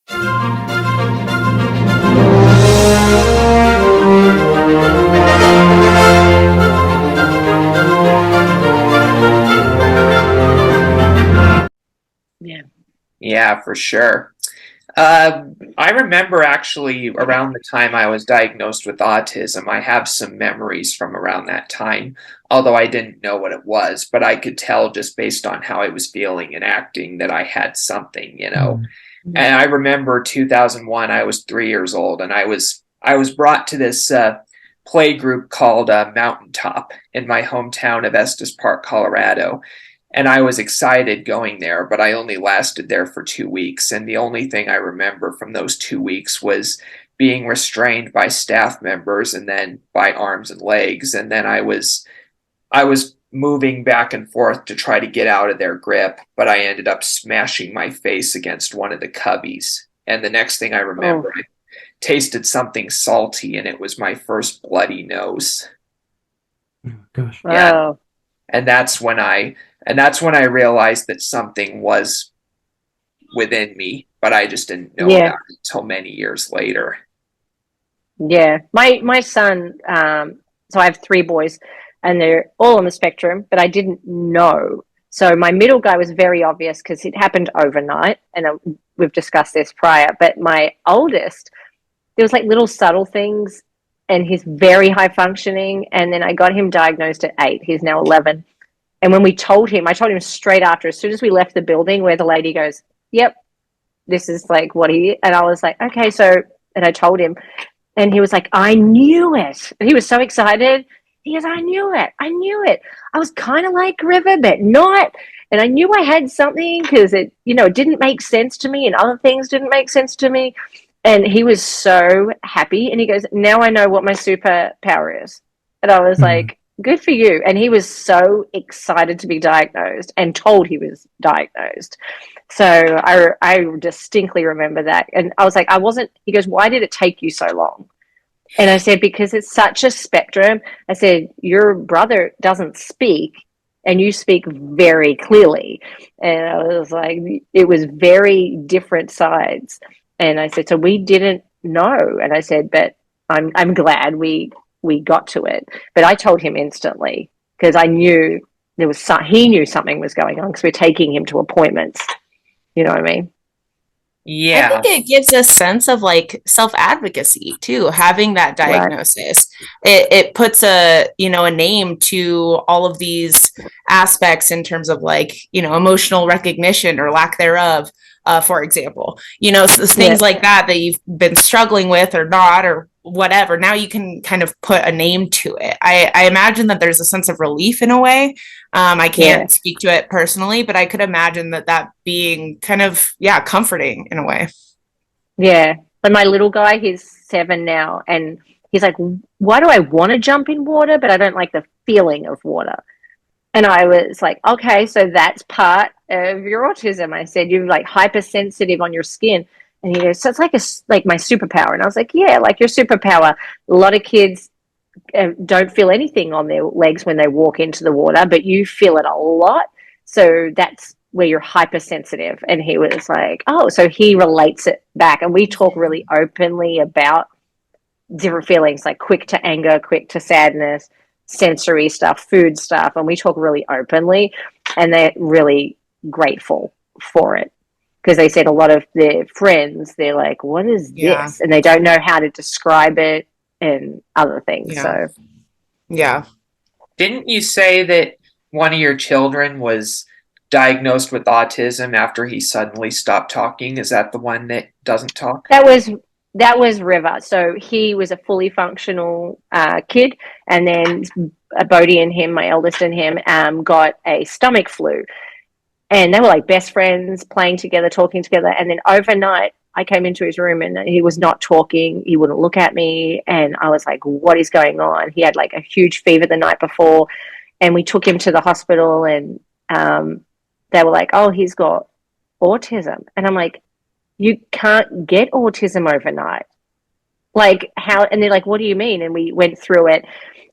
Yeah. Yeah, for sure. I remember actually around the time I was diagnosed with autism, I have some memories from around that time, although I didn't know what it was, but I could tell just based on how I was feeling and acting that I had something, you know. Mm. And I remember 2001, I was 3 years old, and I was brought to this play group called Mountaintop in my hometown of Estes Park, Colorado. And I was excited going there, but I only lasted there for 2 weeks. And the only thing I remember from those 2 weeks was being restrained by staff members and then by arms and legs. And then I was moving back and forth to try to get out of their grip, but I ended up smashing my face against one of the cubbies. And the next thing I Oh, remember, I tasted something salty, and it was my first bloody nose. Oh, gosh. Yeah, wow. and that's when I realized that something was within me, but I just didn't know Yeah. about it until many years later. Yeah. My son, so I have three boys and they're all on the spectrum, but I didn't know. So my middle guy was very obvious because it happened overnight, and we've discussed this prior. But my oldest, there was like little subtle things, and he's very high functioning. And then I got him diagnosed at 8. He's now 11. And when we told him, I told him straight after, as soon as we left the building, where the lady goes, "Yep, this is like what he," and I was like, "Okay." So, and I told him, and he was like, "I knew it." And he was so excited. He goes, "I knew it. I knew it. I was kind of like River, but not." And I knew I had something because it didn't make sense to me, and other things didn't make sense to me. And he was so happy. And he goes, "Now I know what my superpower is." And I was Mm. like, "Good for you." And he was so excited to be diagnosed and told he was diagnosed. So I distinctly remember that. And I was like, he goes, "Why did it take you so long?" And I said, "Because it's such a spectrum." I said, "Your brother doesn't speak and you speak very clearly." And I was like, it was very different sides. And I said, "So we didn't know." And I said, "But I'm glad we got to it." But I told him instantly because I knew he knew something was going on because we're taking him to appointments. You know what I mean? I think Yeah, it gives a sense of like self-advocacy too, having that Right. diagnosis. It puts a name to all of these aspects in terms of like, emotional recognition or lack thereof, for example. Yeah. Things like that you've been struggling with or not or whatever. Now you can kind of put a name to it. I imagine that there's a sense of relief in a way. I Yeah. can't speak to it personally, but I could imagine that being kind of, yeah, comforting in a way. Yeah. But my little guy, he's 7 now, and he's like, "Why do I want to jump in water, but I don't like the feeling of water?" And I was like, "Okay, so that's part of your autism." I said, "You're like hypersensitive on your skin." And he goes, "So it's like my superpower." And I was like, "Yeah, like your superpower." A lot of kids don't feel anything on their legs when they walk into the water, but you feel it a lot. So that's where you're hypersensitive. And he was like, "Oh," so he relates it back. And we talk Yeah. really openly about different feelings, like quick to anger, quick to sadness, sensory stuff, food stuff. And we talk really openly. And they're really grateful for it because they said a lot of their friends, they're like, "What is Yeah. this?" And they don't know how to describe it and other things. Yeah. So, Yeah. didn't you say that one of your children was diagnosed with autism after he suddenly stopped talking? Is that the one that doesn't talk? That was River. So he was a fully functional kid, and then Bodhi and him, my eldest and him, got a stomach flu, and they were like best friends, playing together, talking together. And then overnight, I came into his room and he was not talking. He wouldn't look at me, and I was like, "What is going on?" He had like a huge fever the night before, and we took him to the hospital, and they were like, "Oh, he's got autism," and I'm like, "You can't get autism overnight. Like how?" And they're like, "What do you mean?" And we went through it,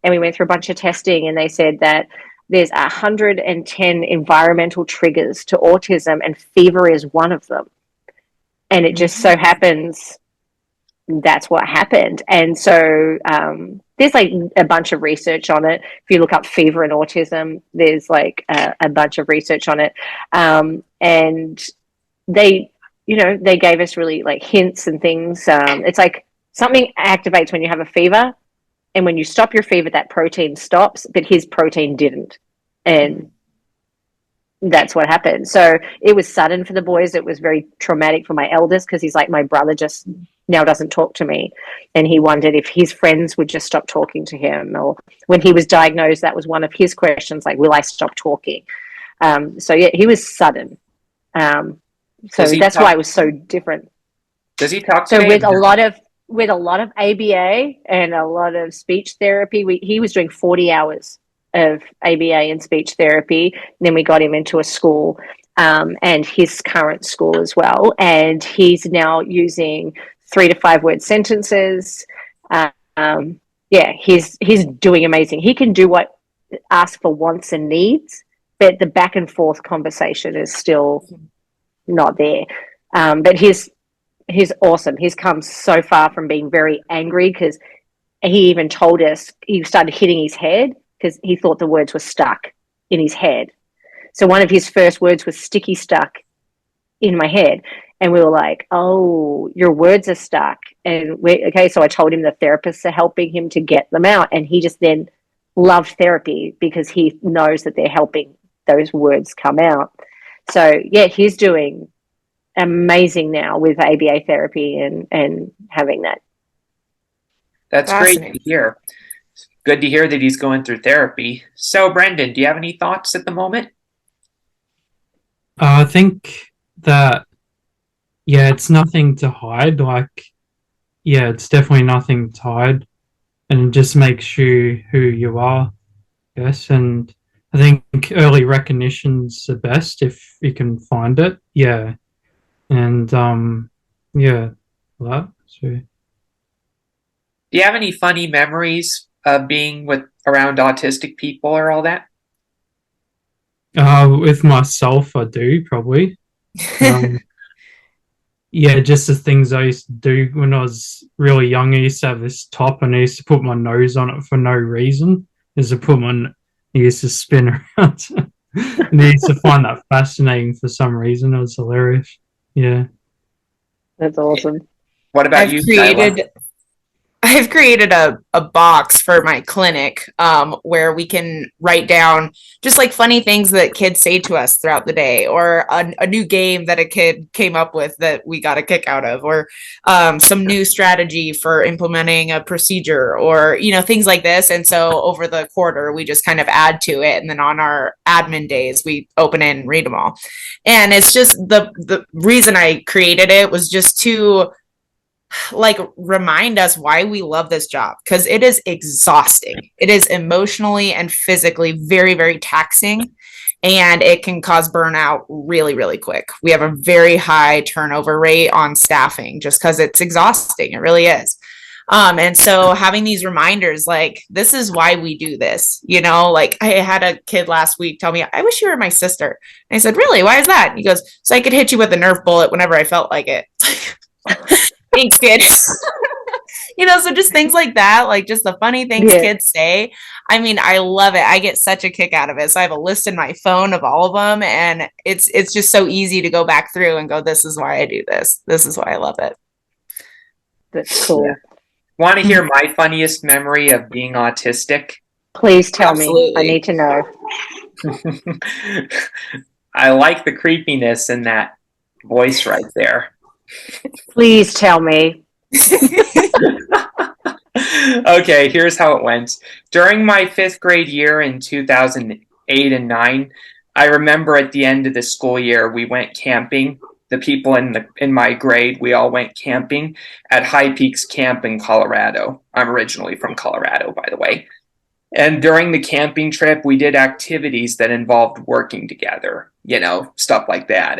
and we went through a bunch of testing, and they said that there's 110 environmental triggers to autism, and fever is one of them. And it just so happens that's what happened. And so there's like a bunch of research on it. If you look up fever and autism, there's like a bunch of research on it. And they, they gave us really like hints and things. It's like something activates when you have a fever, and when you stop your fever, that protein stops, but his protein didn't. And that's what happened. So it was sudden for the boys. It was very traumatic for my eldest, because he's like, my brother just now doesn't talk to me. And he wondered if his friends would just stop talking to him. Or when he was diagnosed, that was one of his questions, like, will I stop talking? So yeah, he was sudden. So that's why it was so different. Does he talk so with a lot of ABA and a lot of speech therapy, he was doing 40 hours of ABA and speech therapy. And then we got him into a school, and his current school as well. And he's now using 3 to 5 word sentences. He's doing amazing. He can do ask for wants and needs, but the back and forth conversation is still not there. But he's awesome. He's come so far from being very angry, because he even told us he started hitting his head because he thought the words were stuck in his head. So one of his first words was sticky stuck in my head. And we were like, oh, your words are stuck. And so I told him the therapists are helping him to get them out. And he just then loved therapy, because he knows that they're helping those words come out. So yeah, he's doing amazing now with ABA therapy and having that. That's great to hear. Good to hear that he's going through therapy. So Brendan, do you have any thoughts at the moment? I think that, it's nothing to hide. Like, it's definitely nothing to hide, and just makes you who you are. Yes, and I think early recognition's the best if you can find it. Yeah, and that. So, do you have any funny memories of being around autistic people or all that? With myself, I do probably. Just the things I used to do when I was really young. I used to have this top, and I used to put my nose on it for no reason. I used to spin around. And I used to find that fascinating for some reason. It was hilarious. Yeah. That's awesome. What about you, Shyla? I've created a box for my clinic where we can write down just like funny things that kids say to us throughout the day, or a new game that a kid came up with that we got a kick out of, or some new strategy for implementing a procedure, or, things like this. And so over the quarter, we just kind of add to it. And then on our admin days, we open it and read them all. And it's just the reason I created it was just to like remind us why we love this job, because it is exhausting. It is emotionally and physically very, very taxing, and it can cause burnout really, really quick. We have a very high turnover rate on staffing just because it's exhausting. It really is. And so having these reminders, like, this is why we do this, like I had a kid last week tell me, I wish you were my sister. And I said, really? Why is that? And he goes, so I could hit you with a Nerf bullet whenever I felt like it. Thanks, kid. So just things like that, like just the funny things kids say. I mean, I love it. I get such a kick out of it. So I have a list in my phone of all of them, and it's just so easy to go back through and go, this is why I do this. This is why I love it. That's cool. Yeah. Want to hear my funniest memory of being autistic? Please tell me. I need to know. I like the creepiness in that voice right there. Please tell me. Okay, here's how it went. During my 5th grade year in 2008 and 9, I remember at the end of the school year, we went camping. The people in my grade, we all went camping at High Peaks Camp in Colorado. I'm originally from Colorado, by the way. And during the camping trip, we did activities that involved working together, stuff like that.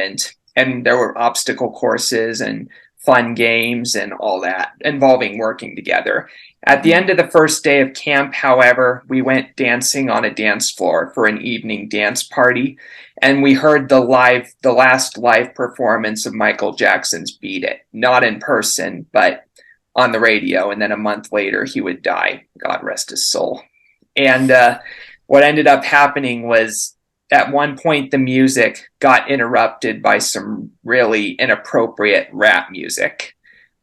And there were obstacle courses and fun games and all that involving working together. At the end of the first day of camp, however, we went dancing on a dance floor for an evening dance party. and we heard the last live performance of Michael Jackson's Beat It, not in person, but on the radio. And then a month later, he would die. God rest his soul. And what ended up happening was at one point, the music got interrupted by some really inappropriate rap music.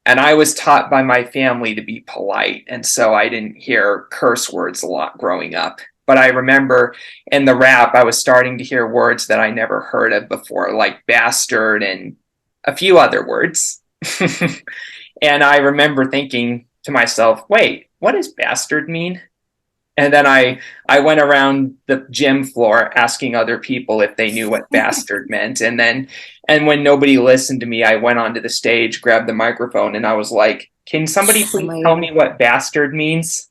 And I was taught by my family to be polite. And so I didn't hear curse words a lot growing up. But I remember in the rap, I was starting to hear words that I never heard of before, like bastard and a few other words. And I remember thinking to myself, wait, what does bastard mean? And then I went around the gym floor asking other people if they knew what bastard meant. And when nobody listened to me, I went onto the stage, grabbed the microphone, and I was like, can somebody please tell me what bastard means?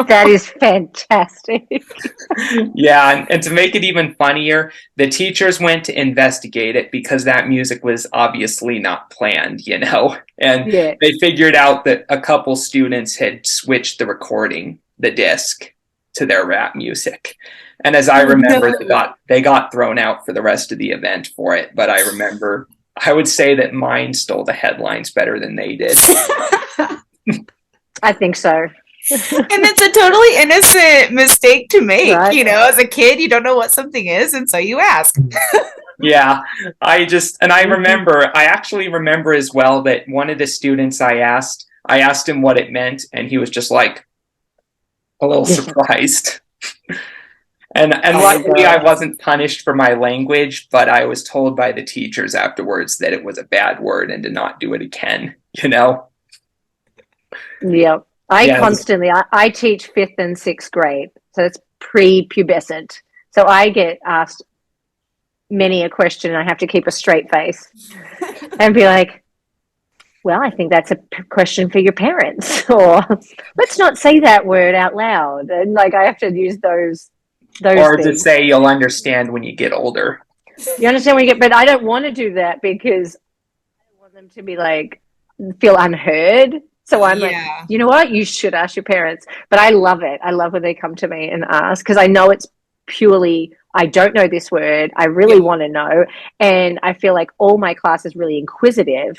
That is fantastic. Yeah, and to make it even funnier, the teachers went to investigate it because that music was obviously not planned, and they figured out that a couple students had switched the recording, the disc, to their rap music. And as I remember, they got thrown out for the rest of the event for it. But I would say that mine stole the headlines better than they did. I think so. And it's a totally innocent mistake to make. Right. As a kid, you don't know what something is, and so you ask. Yeah, I actually remember as well that one of the students I asked him what it meant, and he was just like a little surprised. And luckily I wasn't punished for my language, but I was told by the teachers afterwards that it was a bad word and to not do it again, Yep. I teach 5th and 6th grade, so it's pre-pubescent. So I get asked many a question and I have to keep a straight face and be like, well, I think that's a question for your parents, or let's not say that word out loud. And I have to use those or things. To say you'll understand when you get older. You understand when you get, but I don't want to do that because I want them to be feel unheard. So I'm like, you know what? You should ask your parents. But I love it. I love when they come to me and ask, because I know it's purely, I don't know this word. I really want to know. And I feel like all my class is really inquisitive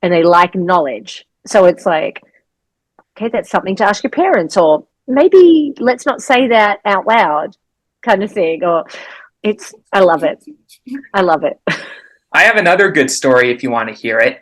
and they like knowledge. So it's like, okay, that's something to ask your parents, or maybe let's not say that out loud kind of thing. Or I love it. I love it. I have another good story if you want to hear it.